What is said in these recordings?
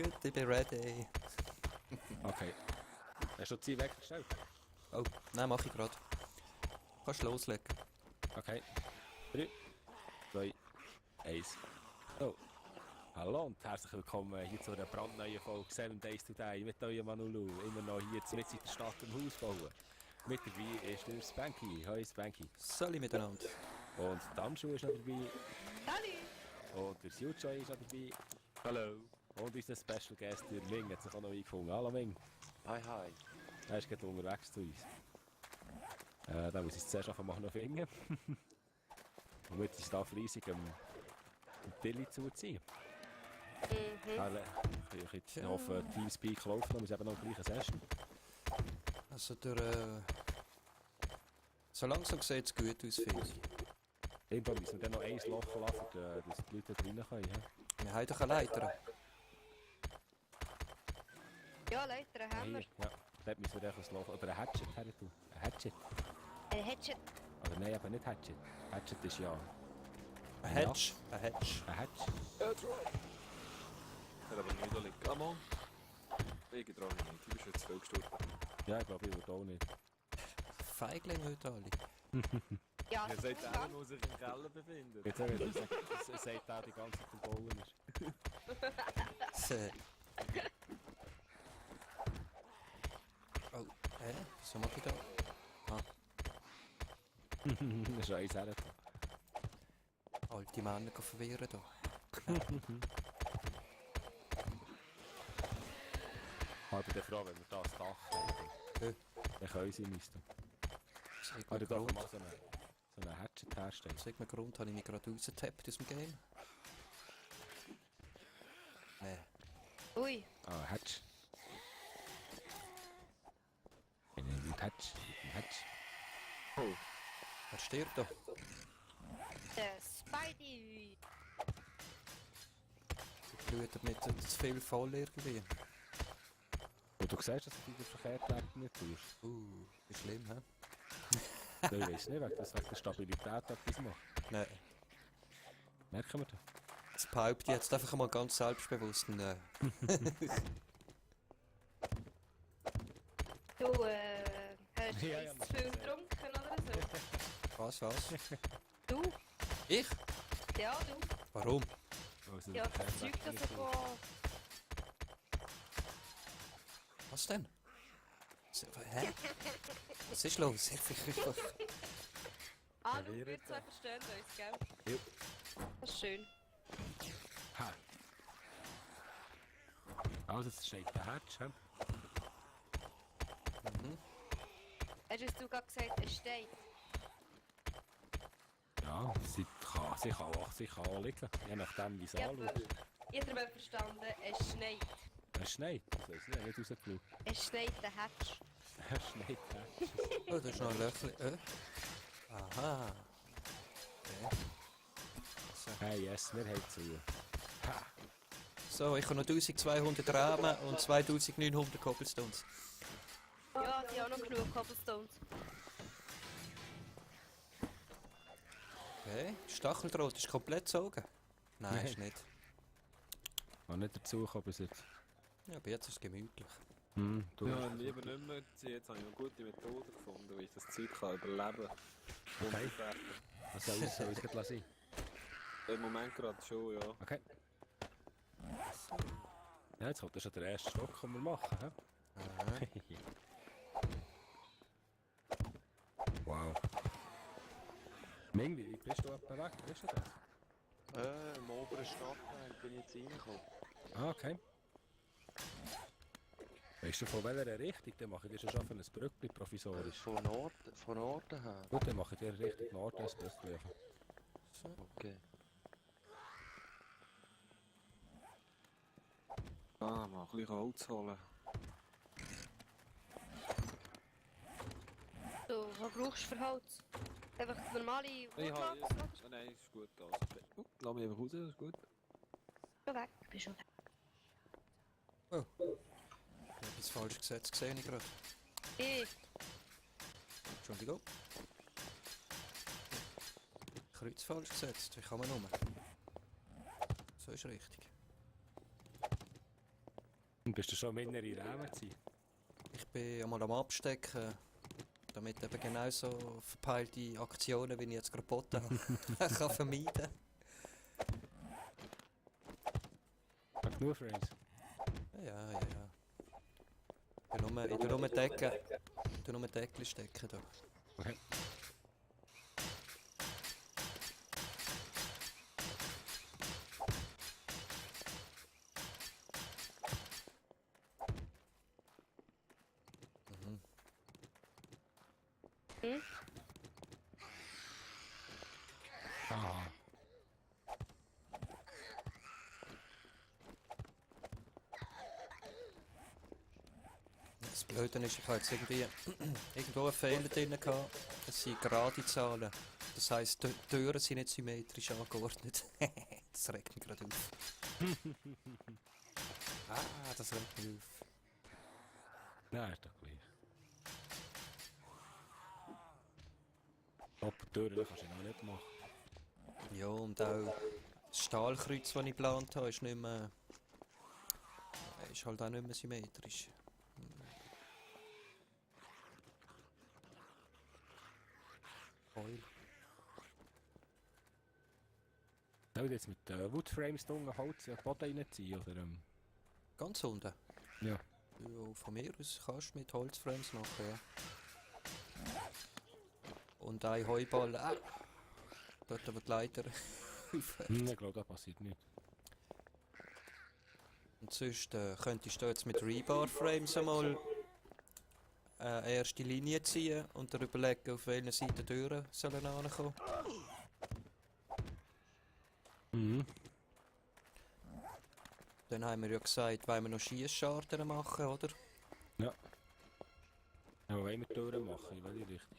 Gut, ich bin ready. Okay. Hast du die Zeit weggestellt? Oh, nein, mach ich gerade. Kannst loslegen. Okay. 3, 2, 1. So. Hallo und herzlich willkommen hier zu einer brandneuen Folge 7 Days Today mit eurem Manulu. Immer noch hier mit in der Stadt im Haus bauen. Mit dabei ist der Spanky. Hoi Spanky. Salut miteinander. Und der Amschu ist noch dabei. Hallo! Und der Sucho ist noch dabei. Hallo. Und unser Special Guest, der Ming, hat sich auch noch eingefunden. Hallo Ming. Hi, hi. Er ist gerade unterwegs zu uns. Da muss ich zuerst einfach noch finden. Und jetzt ist da fleissig am Tilly zuziehen. Ich jetzt noch auf Teamspeak laufen, dann muss eben noch eine gleiche Session. Also so langsam sieht es gut aus, finde ich. Irgendwann müssen wir dann noch eins Loch lassen, dass die Leute da rein können. Ja? Wir haben doch eine Leiter. Ja, Leiter, haben wir. Ja, dort müssen wir ein Loch oder ein Hatchet her tun. Ein Hatchet. Hatchet. Oder nein, aber nicht Hatchet. Hatchet ist ja... Ein Hedge. Ein Hedge. Ein Hatch. Hat aber nicht da liegen. Come on. Wegen dran nicht. Du bist jetzt voll gestorben. Ja, ich glaube, ich würde auch nicht. Feigling heute alle. Ja, Ihr seid ja. der, der sich im Keller befindet. Jetzt habe ich gesagt, das sagt er die ganze Zeit am Bauen ist. So. Oh, was mache ich da? Das ist eins her. Alte Männer verwirren da. Ich bin froh, wenn wir da das Dach haben. Ja. Dann können sie nicht. Seit Aber mir ich darf Grund, mal so einen Hatchet herstellen. seit mir Grund habe ich mich gerade rausgetappt aus dem Game. Nee. Ui, Ah, Hatch. Ein Hatch. Ein Hatch. Oh. Wer stirbt da? der Spidey. Sie blutet mit zu viel voll irgendwie. Und du siehst, dass du den verkehrten Weg nicht tust. Ist schlimm, hä? Ich weiß nicht, wegen der Stabilität etwas macht. Nein. Merken wir das? Das behaupte ich jetzt einfach mal ganz selbstbewusst. Nein. Du, hast Ja, ja, du zu viel getrunken oder so? Was? Du? Ich? Ja, du. Warum? Also, Ja, das Zeug, das ich Was denn? Hä? Was ist los? Einfach. Ah, du, wir zwei verstehen uns, gell? Ja. Das ist schön. Ha. Also, es steht der Hatch, hä? Hast du gerade gesagt, es steht? Ja, sie kann auch liegen. Je nachdem, wie es Ja, anschaut. aber ich habe verstanden, es schneit. Es schneit. Das heisst, ich habe nicht rausgeschaut. Es schneit der Hatch. Es schneit, ja. Oh, da ist noch ein Löchchen. Aha. Okay. Hey, yes, wir haben zu. Ha. So, ich habe noch 1200 Rahmen und 2900 Cobblestones. Ja, die haben auch noch genug Cobblestones. Okay, Stacheldraht ist komplett gezogen. Nein, Nein. ist nicht. Noch nicht dazu gekommen bis jetzt. Ja, aber jetzt ist es gemütlich. Du Ja, lieber nicht mehr. Jetzt habe ich eine gute Methode gefunden, wie ich das Zeug kann überleben kann. Okay. Was soll ich gerade lassen? Im Moment gerade schon, ja. Okay. Ja, jetzt kommt schon der erste Stock, den wir machen. He? Aha. Wow. Ming, wie bist du etwa weg? Bist du das? Im oberen Stadtteil bin ich jetzt reingekommen. Ah, okay. Weißt du von welcher Richtung? Dann mache ich dir schon ein Brückli provisorisch. Von Norden her. Gut, dann mache ich dir Richtung Norden ein Brückli. Okay. Ah, mal ein bisschen Holz holen. So, was brauchst du für Holz? Einfach das normale Ich habe... Woodlogs? Nein, ist gut. Also, lass mich einfach raus, ist gut. Schon weg, ich bin schon weg. Oh. Ich habe etwas falsch gesetzt, sehe ich gerade. Entschuldigung. Kreuz falsch gesetzt, wie kann man nur? So ist richtig. Und bist du schon mit in Rahmen zu? Ich bin einmal am Abstecken, damit eben genau so verpeilte Aktionen, wie ich jetzt gerade geboten habe, kann vermeiden. Hat genug Frames? Ja. Ich tu nur Decken. Ich tu nur Deckel stecken da. Okay. Hm? Aha. Das Blöde ist, ich habe jetzt irgendwie irgendwo einen Fehler drin gehabt. Es sind gerade Zahlen. Das heisst, die Türen sind nicht symmetrisch angeordnet. Das regt mich gerade auf. Das regt mich auf. Nein, ist doch gleich. Doppeltüren kannst du noch nicht machen. Ja, und auch das Stahlkreuz, das ich geplant habe, ist nicht mehr... ist halt auch nicht mehr symmetrisch. Heul. Soll ich jetzt mit Woodframes da unten Holz in den Boden reinziehen, oder? Ganz unten? Ja. Ja, von mir aus kannst du mit Holzframes machen, ja. Und ein Heuball, dort aber die Leiter aufhört. Ich glaube, das passiert nicht. Und sonst könntest du jetzt mit Rebar-Frames einmal eine erste Linie ziehen und dann überlegen, auf welcher Seite die Türen sollen ankommen. Mhm. Dann haben wir ja gesagt, wollen wir noch Schiessscharten machen, oder? Ja. Ja, wo wollen wir die Türen machen? In welche Richtung?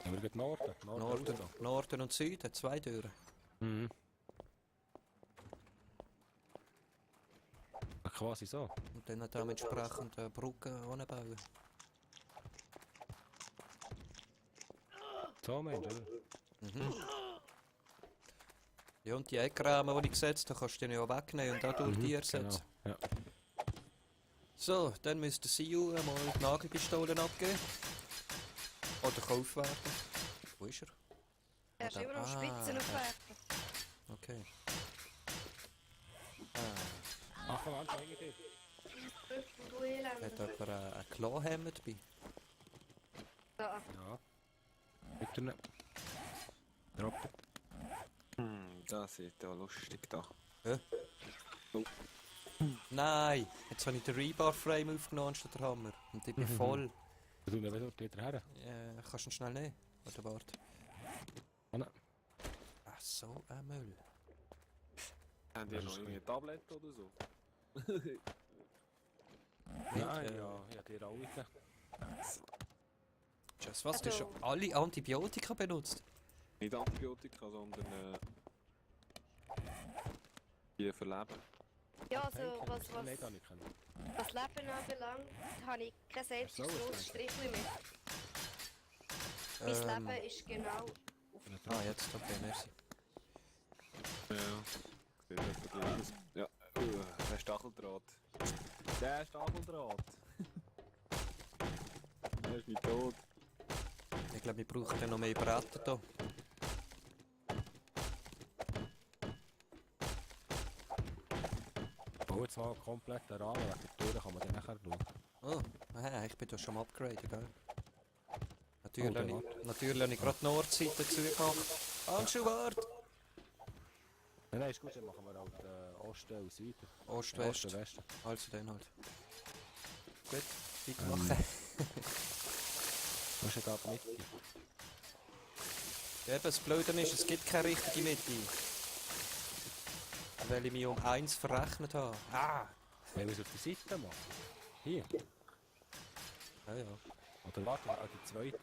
Ja, wir gehen Norden. Norden und Süden, 2 Türen. Mhm. Ja, quasi so. Und dann dementsprechend Brücken anbauen. So, Mensch, oder? Mhm. Ja, und die Eckrahmen, die ich gesetzt habe, kannst du dann ja wegnehmen und auch durch die ersetzen. Genau. Ja. So, dann müsste Siu einmal die Nagelpistolen abgeben. Oder gekauft werden. Wo ist er? Er ist immer noch Spitzen auf Werfen. Okay. Ach, komm an, hänge dir. Du Elend. Hat jemand einen Klohhammer dabei? Ja. Ja. Bitte nicht. Droppen. Das sieht ja lustig da. Nein! Jetzt habe ich den Rebar-Frame aufgenommen statt der Hammer. Und ich bin voll. Wir tun ihn wieder her. Kannst du ihn schnell nehmen? Oder warte. Oh nein. Ach so, ein Müll. Haben die Das noch ist irgendwie ein Tablet oder so? Nein, ja, ich habe dir alle gegeben. Just was? Du hast Also- schon alle Antibiotika benutzt? Nicht Antibiotika, sondern die für Leben. Ja, also was Nein, gar nicht können. das Leben anbelangt, habe ich kein selbstloses Strichchen mehr. Mein Leben ist genau auf Jetzt, okay, merci. Ja. Sieht etwa gleich aus. Ja. Der Stacheldraht. Der Stacheldraht. Der ist nicht tot. Ich glaube, wir brauchen dann noch mehr Bretter hier. Bau jetzt mal komplett den Rahmen, wegen der Türen kann man dann nachher schauen. Oh, ich bin da schon am Upgraden, gell? Oh, der Natürlich habe ich gerade die Nordseite zugemacht. Handschuh, wart! Nein, ist gut, dann machen wir halt Osten und Süden. Ost-West. Osten, Westen. Also dann halt. Gut, weitermachen. Du hast ja gerade die Mitte. Eben, das Blöde ist, es gibt keine richtige Mitte. Weil ich mich um 1 verrechnet habe. Wenn wir es auf die Seite machen. Hier. Ja. Oder warte, auch die zweite.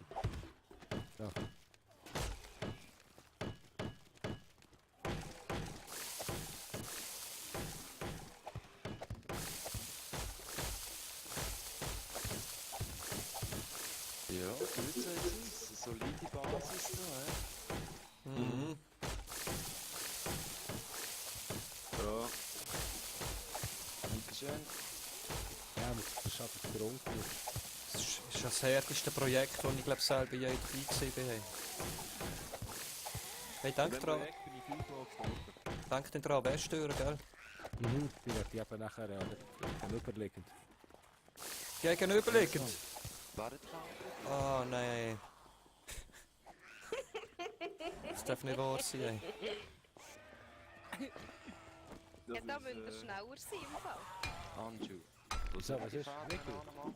Ja. Ja, gut sieht es aus. Eine solide Basis da, Mhm. Ja. schön. Ja, mit der Schatten Grund. Das ist das härteste Projekt, das ich glaube selber je dabei gewesen bin. Hey, denk dran, bin ich 5 Mal gestorben. denk denn dran, Westtüren, gell? Die wird eben nachher gegenüberliegend. Gegenüberliegend. Wartet mal. Oh nein. Das darf nicht wahr sein. Ja, da müsst ihr schneller sein im Fall. Anju. So, was ist? Fahren Nico? wir nochmal.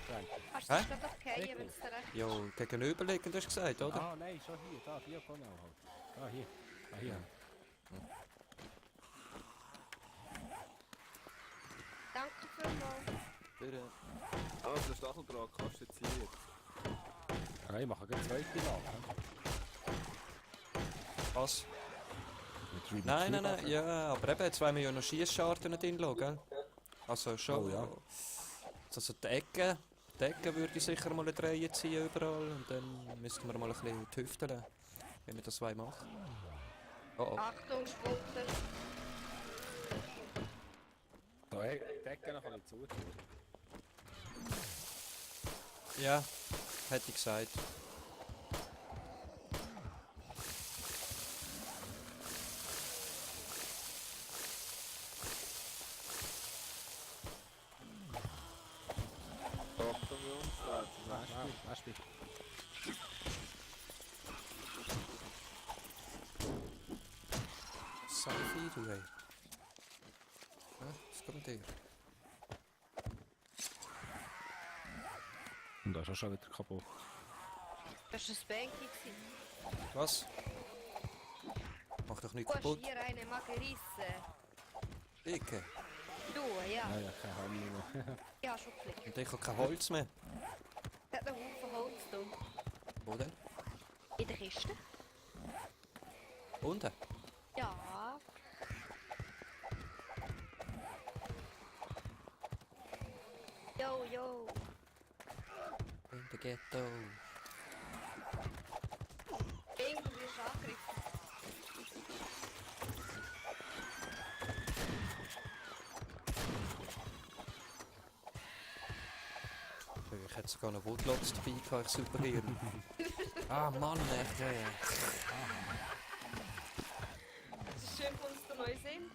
Frank. Kannst du Hä? das gerade fallen, wenn es dir recht Jo, gegenüberliegend hast du gesagt, oder? Ah, nein, schon hier, da, diagonal halt. Da, hier. Da, hier. Danke vielmals. Bitte. Also, den Stacheldraht kannst du jetzt hier. Ja, ich mache gleich zweite Lage. Was? Mit Ruby Nein, nein, Cube nein, ja, aber eben, jetzt wollen wir ja noch Schiessscharten drin lassen, gell? Also schon, Oh, ja. Also die Ecke würde ich sicher mal eine Reihe ziehen überall und dann müssten wir mal ein bisschen tüfteln, wenn wir das machen wollen. Oh oh. Achtung, Sputter. So, hey, die Decke kann ich zutun. Ja, hätte ich gesagt. Achtung, Jungs, da ist ein Wespe. Wespe. Selfie, du ey. Was kommt dir? Und da ist auch schon wieder kaputt. Das war ein Spanky. gewesen. Was? Mach doch nicht Du hast kaputt. hier eine mal gerissen. Ecke. Du, ja. Ja, ja, keine Ahnung mehr. Ja, schon geflickt. Und ich habe kein Holz mehr. Der hat noch einen Haufen Holz da. Wo denn? In der Kiste? Unten? Ja. Yo, yo. In der Ghetto. Bingo, du wirst angegriffen. Ich hätte sogar noch Woodlots dabei gehabt, ich super Hirn. Ah Mann, echt, ja, ja. Das ist schön, dass du neu sind.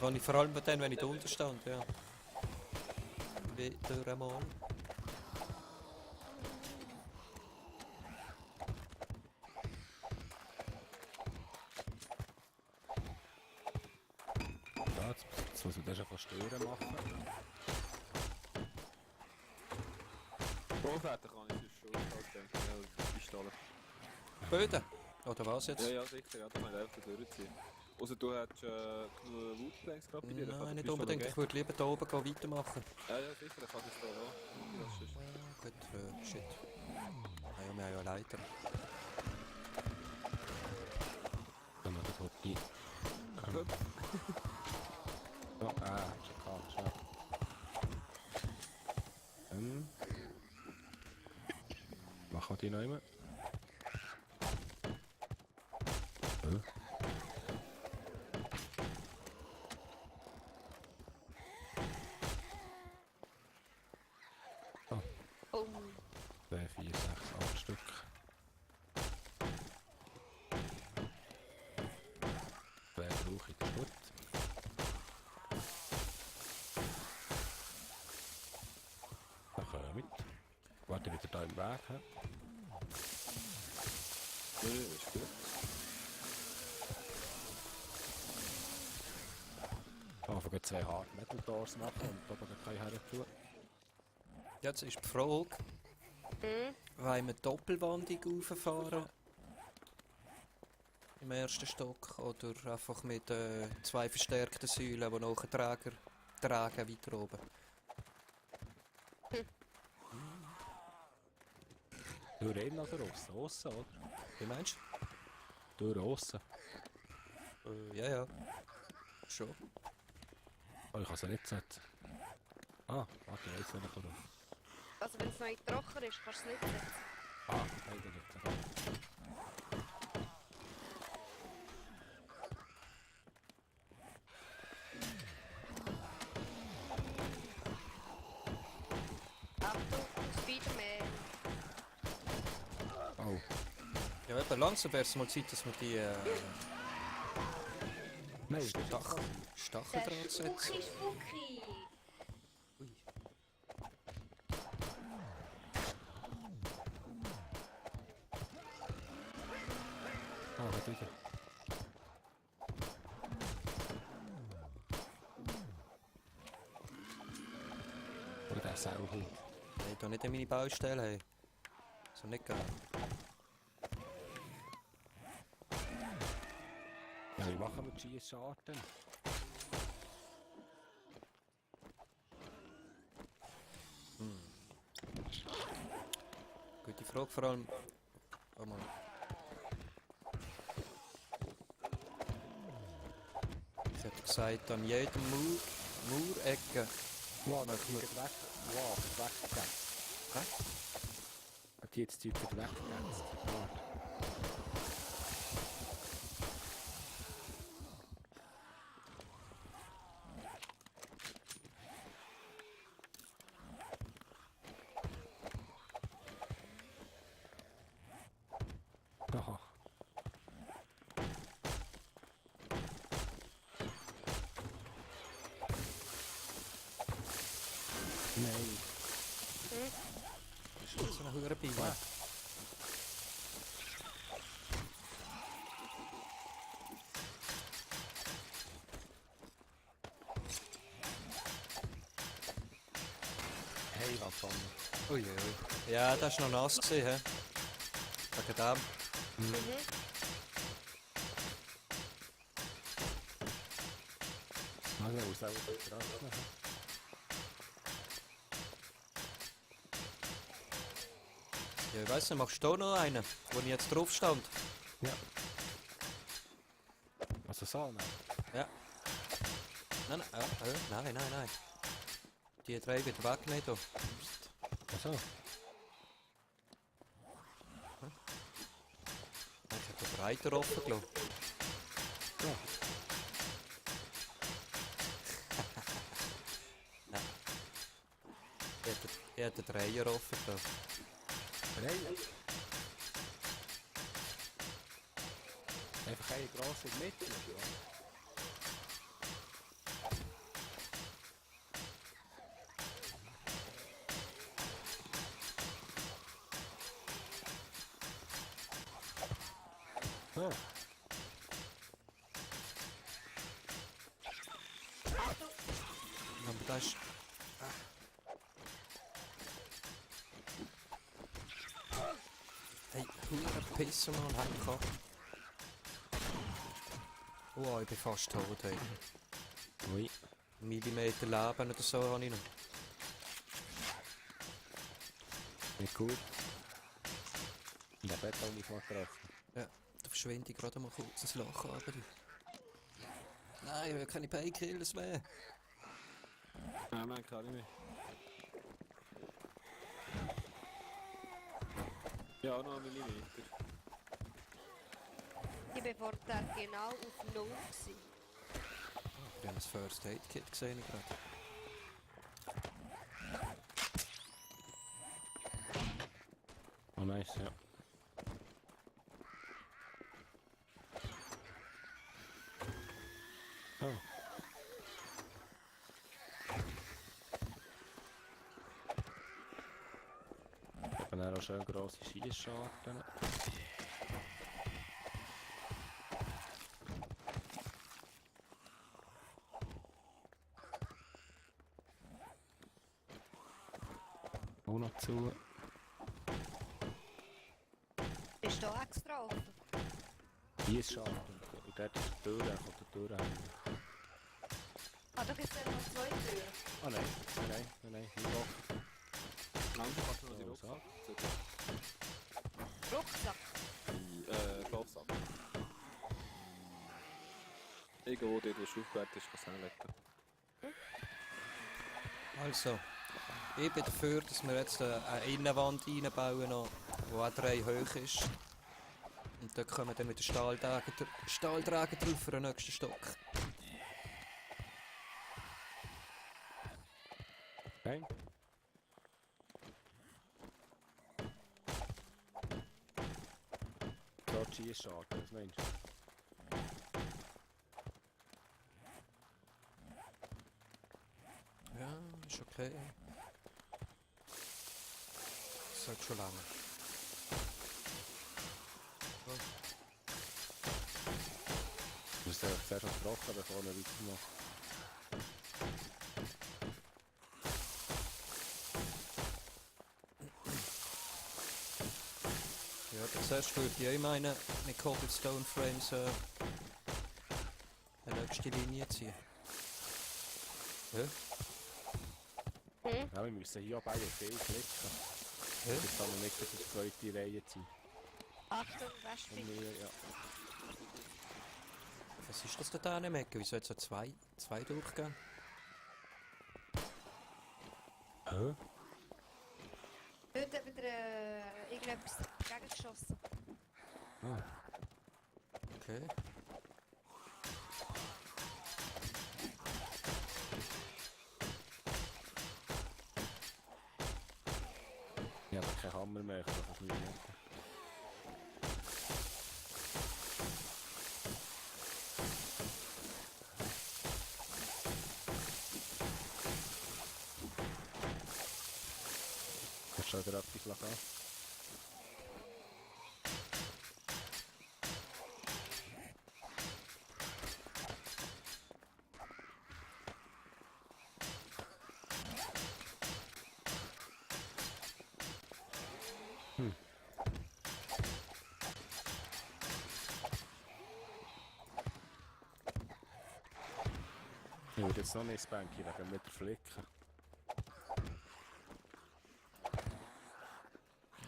Wenn ich vor allem dann, wenn ich da unten stand, ja. Wieder einmal. Ja, jetzt muss ich das schon von Stören machen. Vorfährten kann ich sonst schon, halt, denke ich, ja, die Pistole. Böden? Oder was jetzt? Ja, ja, sicher, ja, da kann ich einfach durchziehen. Also du hättest genug Lootplanks gerade bei dir? dann kann Nein, die nicht Pistole unbedingt. geben. Ich würde lieber da oben gehen, weitermachen. Ja, ja, sicher, dann kann ich da auch. Das ist... Gut, shit. Ah, ja, wir haben ja eine Leiter. Dann noch das Hockey. So, schon gehabt, schon. Machen wir die noch immer? Oh. 2, 4, 6, 8 Stück. Wer brauche ich den Schmutz? Da können wir mit. Warte wieder da im Weg. He? Ja, ja, ist gut. Anfangen 2 Hard Metal Doors machen und da kann ich her tun. Jetzt ist die Frage, wollen wir Doppelwandung rauffahren? Im ersten Stock oder einfach mit 2 verstärkten Säulen, die noch einen Träger tragen weiter oben? Durch innen oder aussen? Aussen, oder? Wie meinst Durch aussen. du? Ja, ja. Schon. Oh, ich kann sie nicht setzen. Ah, warte, ich weiß nicht, oder? Also wenn es noch nicht trocken ist, kannst du es nicht setzen. Ah, nein, dann nicht. Eben, langsam wäre es mal Zeit, dass wir die Nein, Stacheldraht Der setzen. Spuki. Ui. Ah, was wieder? Oh, der Sauhund. Nein, da nicht in meine Baustelle. Hey. So nicht gehen. Ja, wie machen wir die Schießscharten? Gute Frage, vor allem. Oh Mann. Ich hätte gesagt, an jedem Maurecke. Wow, da geht weg. Wow, weggegangen. Hä? Hat die jetzt die Zeug weggegangen? Aha. Nein. Das ist nicht so eine hure Beine. Hey, was von? Ui. Ja, das war noch nass gewesen, hä? Wegen dem. Also, muss auch trocknen. Ja, ich weiss nicht, machst du da noch einen, wo ich jetzt drauf stand? Ja. Also so, nein. Ja. Nein. Die drei wieder wegnehmen hier. Also. Ich habe den breiter offen gelassen. Ja. Nein. Ich hätte den Dreier offen gelassen. Nein. Einfach eine grosse Mitte, oder? So. Aber das ist... Hey, hure Pisser, Mann, hab ich gehabt. Oh, ich bin fast tot, hey. Ui. Millimeter Leben oder so habe ich noch. Nicht gut. Und der Bett auch nicht mal getroffen. Ja, da verschwinde ich gerade mal kurz ein Loch runter. Nein, ich will keine Painkillers mehr. Nein, kann ich nicht. Ja, noch einen Millimeter. Ich bin vorher genau auf 0 gewesen. Ich habe ein First Aid Kit gesehen gerade. Oh nice, ja. Oh. Ich habe dann auch schön grosse Schießscharten. Auch noch zu. Bist du da extra offen? Schießscharten. Und dort ist die Tür, da kommt die Tür rein. Ah, da gibt es noch 2 Türen. Oh nein, nicht offen. Nein, du kannst noch die So, Rucksack. Rucksack. Schlafsack. Irgendwo dort, wo es aufgehört ist, kannst du hinlegen. Also, ich bin dafür, dass wir jetzt eine Innenwand reinbauen, noch, die auch 3 hoch ist. Und dort kommen dann mit den Stahlträger drauf für den nächsten Stock. Okay. So, Schießscharten, was meinst du? Ja, ist okay. Das hat schon lange. Du musst einfach zuerst noch trocken, bevor wir weitermachen. Ja, das erste würde ich auch meinen, mit Cobblestone Frames eine nächste Linie ziehen. Ja? Ja, wir müssen hier bei viel klicken. Ja? Jetzt kann man nicht auf die zweite Reihe ziehen. Achtung, Und Wespen. wir, ja. Was ist das da nicht mehr? Wieso hat es so zwei durchgehen? Hä? Dort hat wieder irgendetwas dagegen geschossen. Ah. Okay. Ich habe keinen Hammer mehr, ich kann das nicht machen. Hast du schon wieder etwas lassen? Ich würde jetzt noch nicht ins Bänkchen wegen mit der Flicken.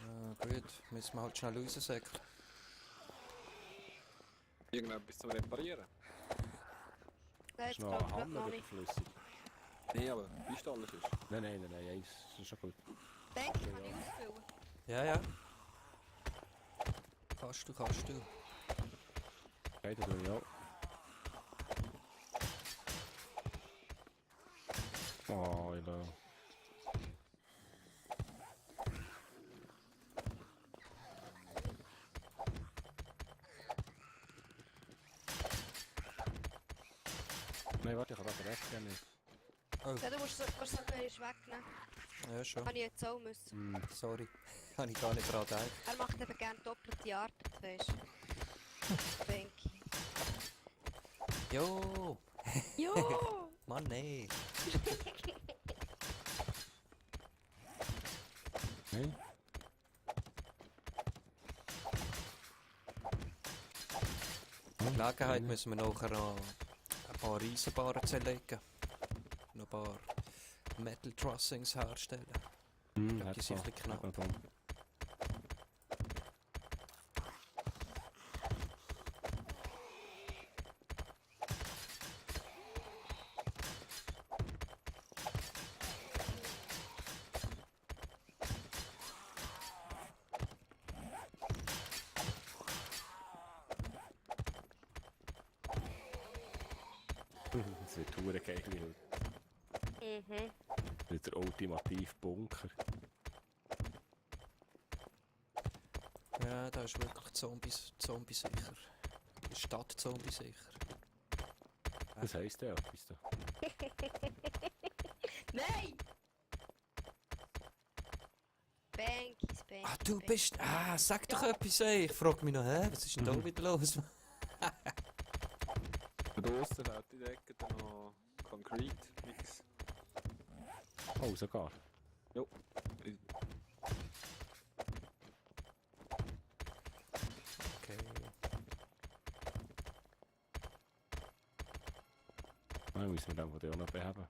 Ja, gut. Müssen wir halt schnell raussäckeln. Irgendetwas zum Reparieren? Da Ist jetzt noch glaube ein ich Hammer noch oder nicht. flüssig? Nee, aber wie ist alles ist? Nein, eins ist schon gut. Denke ich, kann ich ausfüllen. Ja, ja. Kannst du. Okay, dann tue ich auch. Oh, ich lasse. Nein, warte, ich habe aber recht gerne nicht. Ja, du musst so wegnehmen. Ja, schon. Habe ich jetzt auch müssen. Sorry. Habe ich gar nicht dran gedacht. Er macht eben gerne doppelte Arbeit, weißt du. Denke ich. Jo! Jo! Mann, nee. Nein? Gelegenheit müssen wir nachher noch ein paar Eisenbahnen zerlegen. Noch ein paar Metal Trussings herstellen. Hm, die sind ein bisschen knapp. Das wird hure geil heute. Mhm. Das wird der ultimative Bunker. Ja, da ist wirklich Zombie-sicher. Stadt-Zombie-sicher. Das heisst ja etwas da. Nein! Bankies. Ah, du bist... Ah, sag doch etwas, ey. Ich frage mich noch, was ist denn da wieder los? Draussen hat in der Ecke dann noch Concrete Mix. Oh, sogar. Jo. Okay. Dann müssen wir den auch noch beheben.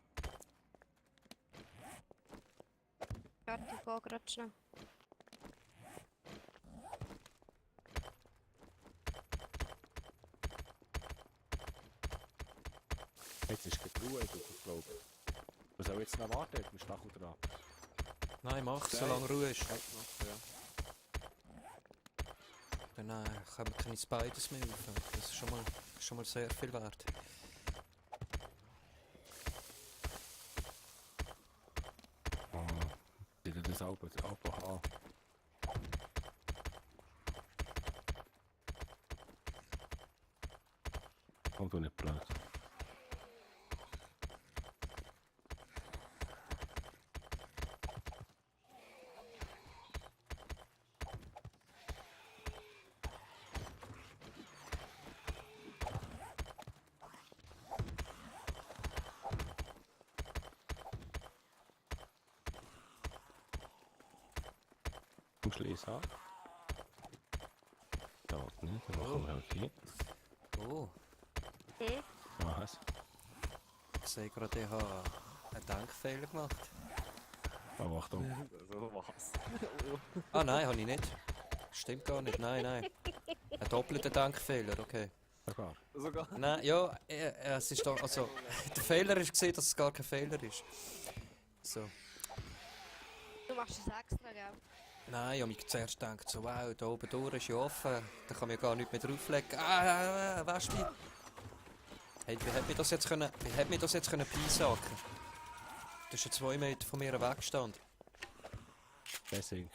Warte, ich gehe gerade schnell. Jetzt ist Ruhe, ich glaube. Was soll jetzt noch warten mit dem Stachel dran? Nein, mach, solange Ruhe ist. Ja. Dann können wir keine Spiders mehr rufen. Das ist schon mal sehr viel wert. Oh, wieder das Auto haben. Komm du nicht blöd. Du schließt an. Da nicht, dann machen wir halt hier. Oh, Hm? Was? ich sehe gerade, ich habe einen Denkfehler gemacht. Aber Achtung. So was. Ah nein, habe ich nicht. Stimmt gar nicht, nein, nein. Ein doppelter Denkfehler, okay. Sogar. Sogar. Nein, ja, es ist doch, also, der Fehler ist gesehen, dass es gar kein Fehler ist. So. Du machst es extra, gell? Nein, ich habe mich zuerst gedacht, so, wow, da oben durch ist ja offen, da kann man ja gar nicht mehr drauflegen. Weißt du? Hey, wie hat mir das jetzt können peinsacken? Das ist ja 2 Meter von mir weggestanden. Deswegen.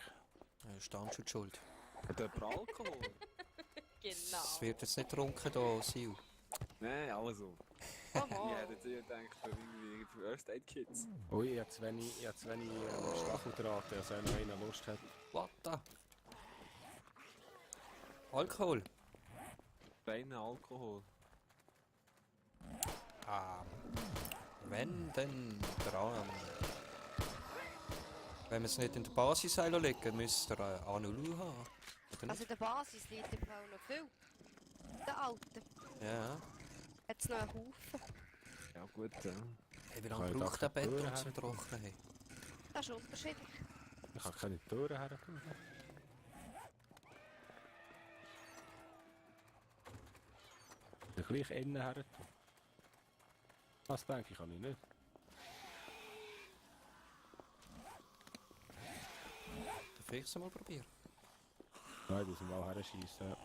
Ja, Standschutt schuld. Hat jemand Alkohol? Genau. Es wird jetzt nicht getrunken hier, Sil. Nein, also. Oh, Ich hätte jetzt eher gedacht, für irgendwie First Aid Kids. Ui, ich habe zu wenig Stacheldraht, also wenn noch einer Lust hat. What the? Alkohol? Reiner Alkohol. Wenn, dann dran. Wenn wir es nicht in der Basis legen, müsst ihr Anulu haben. Oder Also nicht? in der Basis liegt im Fall noch viel. Der Alte. Ja. Hat es noch einen Haufen. Ja gut, ja. Hey, wie Kann lange ich braucht da der keine Beton Türen zum Trocknen? Hey? Das ist unterschiedlich. Ich kann keine Türen her tun. Ich kann gleich innen her tun. Das denke ich kann ich nicht. Darf ich es mal probieren? Nein, du musst mal her schießen.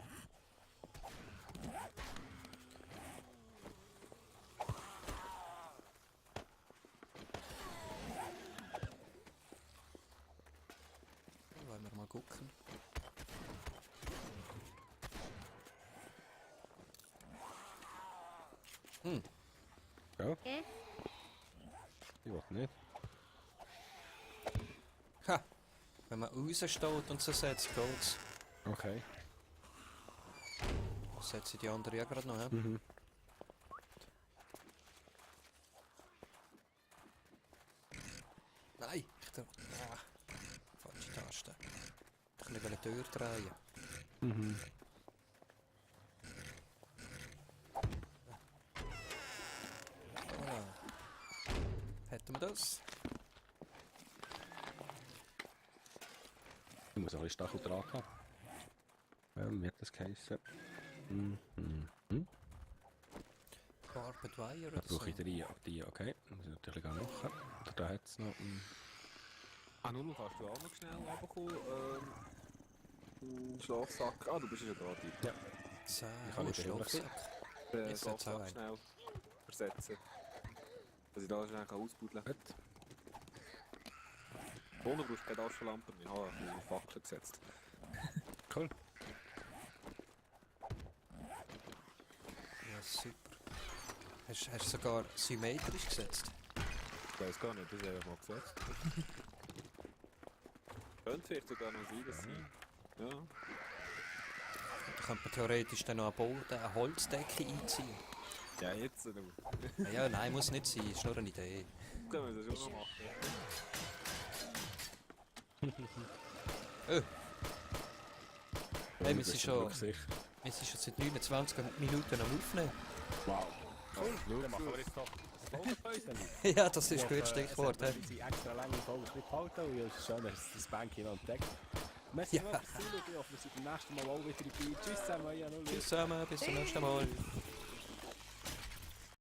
Wollen wir mal gucken. Ja? Hm? Ich will nicht. Ha! Wenn man raussteht und so setzt, geht's. Okay. Setze ich die andere ja gerade noch, hä? Mhm. Nein! Ich drück. Falsche Taste. Ich will eine Tür drehen. Mhm. Voilà. Hätten wir das? Ich muss ein bisschen Stacheldraht haben. Wie hat das geheißen? Mhm. Carpet Wire Da oder so? brauche ich die, okay. Muss ich natürlich auch machen. Oder da hat es noch... Ah, nun kannst du auch noch schnell runterkommen. Schlafsack. Ah, du bist ja da, Typ. Ja. So, Ich kann nicht Schlafsack. Den Jetzt setz auch Schlafsack ein. schnell versetzen. Dass ich da schnell ausbuddeln kann. Gut. Ohne brauchst du keine Taschenlampe mehr. Ich habe eine Fackel gesetzt. Cool. Ja, super. Hast du sogar symmetrisch gesetzt? Ich weiß gar nicht, das habe ich mal gesetzt. Könnte vielleicht sogar noch sein, dass sie... Ja. Da könnte man theoretisch dann noch eine Holzdecke einziehen. Ja, jetzt noch. Ja, nein, muss nicht sein, ist nur eine Idee. Können wir das schon noch machen. Oh. Hey, wir Du sind bist schon wirklich sicher. seit 29 Minuten am Aufnehmen. Wow. Cool. Dann machen wir jetzt doch das Folgenpäuschen. Ja, das ist ein gutes Stichwort. Wir sind extra lange Folgen nicht gehalten, und es ist schön, dass das Bänkchen noch entdeckt. Merci Ja. fürs Zuschauen, ich hoffe, wir sind beim nächsten Mal auch wieder dabei. Tschüss zusammen, euer Nulli. Tschüss zusammen, bis zum nächsten Mal.